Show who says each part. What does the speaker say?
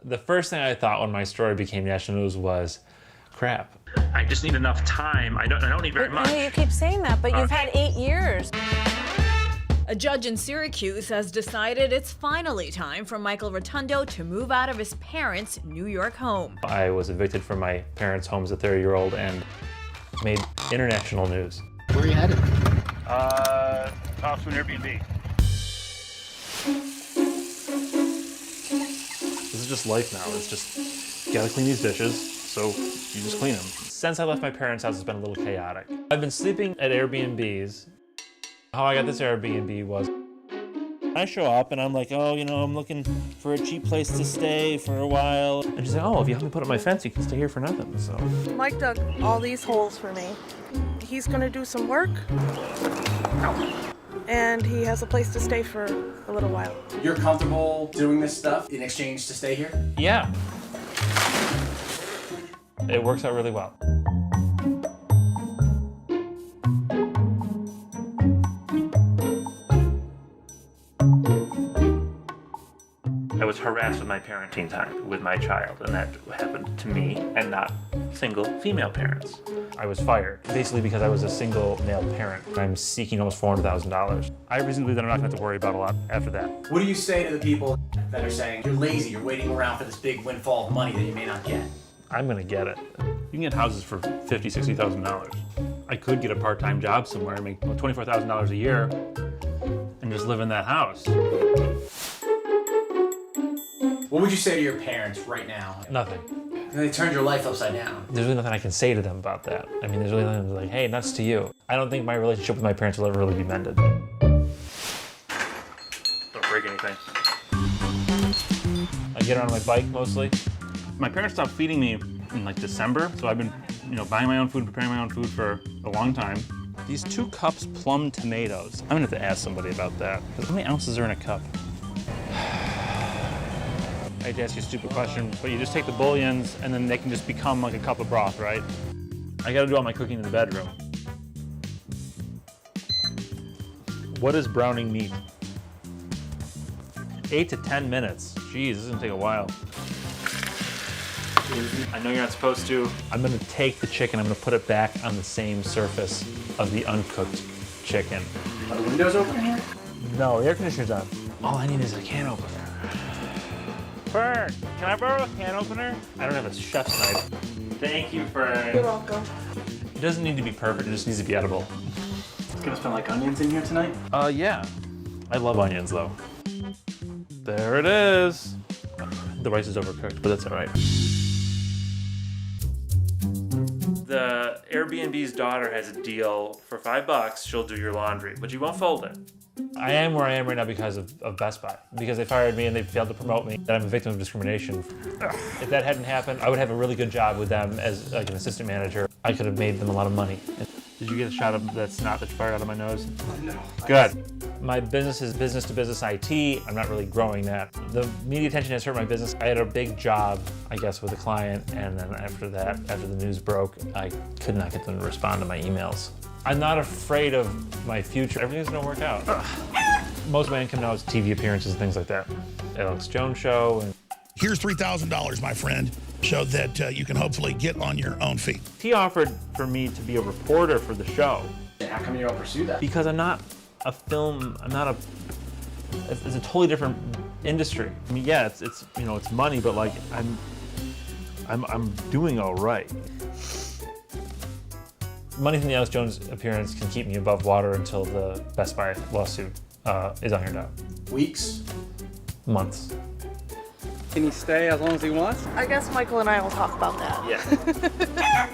Speaker 1: The first thing I thought when my story became national news was, crap.
Speaker 2: I just need enough time. I don't need very much.
Speaker 3: You keep saying that, but you've had 8 years.
Speaker 4: A judge in Syracuse has decided it's finally time for Michael Rotundo to move out of his parents' New York home.
Speaker 1: I was evicted from my parents' home as a 30-year-old and made international news.
Speaker 5: Where are you headed?
Speaker 2: Off to an Airbnb.
Speaker 1: This is just life now. It's just, you gotta clean these dishes, so you just clean them. Since I left my parents' house, it's been a little chaotic. I've been sleeping at Airbnbs. How I got this Airbnb was, I show up and I'm like, oh, you know, I'm looking for a cheap place to stay for a while. And she's like, oh, if you help me put up my fence, you can stay here for nothing, so.
Speaker 6: Mike dug all these holes for me. He's gonna do some work. And he has a place to stay for a little while.
Speaker 5: You're comfortable doing this stuff in exchange to stay here?
Speaker 1: Yeah. It works out really well. I was harassed with my parenting time with my child, and that happened to me and not single female parents. I was fired, basically because I was a single male parent. I'm seeking almost $400,000. I have reason to believe that I'm not going to have to worry about a lot after that.
Speaker 5: What do you say to the people that are saying you're lazy, you're waiting around for this big windfall of money that you may not get?
Speaker 1: I'm going to get it. You can get houses for $50,000, $60,000. I could get a part-time job somewhere and make $24,000 a year and just live in that house.
Speaker 5: What would you say to your parents right now?
Speaker 1: Nothing.
Speaker 5: They turned your life upside down.
Speaker 1: There's really nothing I can say to them about that. I mean, there's really nothing like, hey, nuts to you. I don't think my relationship with my parents will ever really be mended. Don't break anything. I get on my bike mostly. My parents stopped feeding me in like December, so I've been, buying my own food, preparing my own food for a long time. These 2 cups plum tomatoes. I'm gonna have to ask somebody about that. How many ounces are in a cup? I hate to ask you a stupid question, but you just take the bouillons and then they can just become like a cup of broth, right? I gotta do all my cooking in the bedroom. What is browning meat? 8 to 10 minutes. Jeez, this is gonna take a while. I know you're not supposed to. I'm gonna take the chicken, I'm gonna put it back on the same surface of the uncooked chicken.
Speaker 5: Are the windows open here?
Speaker 1: No, the air conditioner's on. All I need is a can opener. Fern, can I borrow a can opener? I don't have a chef's knife. Thank you, Fern.
Speaker 6: You're welcome.
Speaker 1: It doesn't need to be perfect, it just needs to be edible.
Speaker 5: Gonna smell like onions in here tonight?
Speaker 1: Yeah. I love onions, though. There it is. The rice is overcooked, but that's all right. The Airbnb's daughter has a deal for $5. She'll do your laundry, but you won't fold it. I am where I am right now because of Best Buy. Because they fired me and they failed to promote me, that I'm a victim of discrimination. If that hadn't happened, I would have a really good job with them as like an assistant manager. I could have made them a lot of money. Did you get a shot of that snot that fired out of my nose?
Speaker 5: No.
Speaker 1: Good. My business is business to business IT. I'm not really growing that. The media attention has hurt my business. I had a big job, I guess, with a client, and then after that, after the news broke, I could not get them to respond to my emails. I'm not afraid of my future. Everything's gonna work out. Most of my income now is TV appearances and things like that. Alex Jones Show. And
Speaker 7: here's $3,000, my friend, so that you can hopefully get on your own feet.
Speaker 1: he offered for me to be a reporter for the show.
Speaker 5: How come you don't pursue that?
Speaker 1: Because I'm not a film, it's a totally different industry. I mean, yeah, it's money, but like I'm doing all right. Money from the Alex Jones appearance can keep me above water until the Best Buy lawsuit is ironed out.
Speaker 5: Weeks?
Speaker 1: Months.
Speaker 8: Can he stay as long as he wants?
Speaker 6: I guess Michael and I will talk about that.
Speaker 1: Yeah.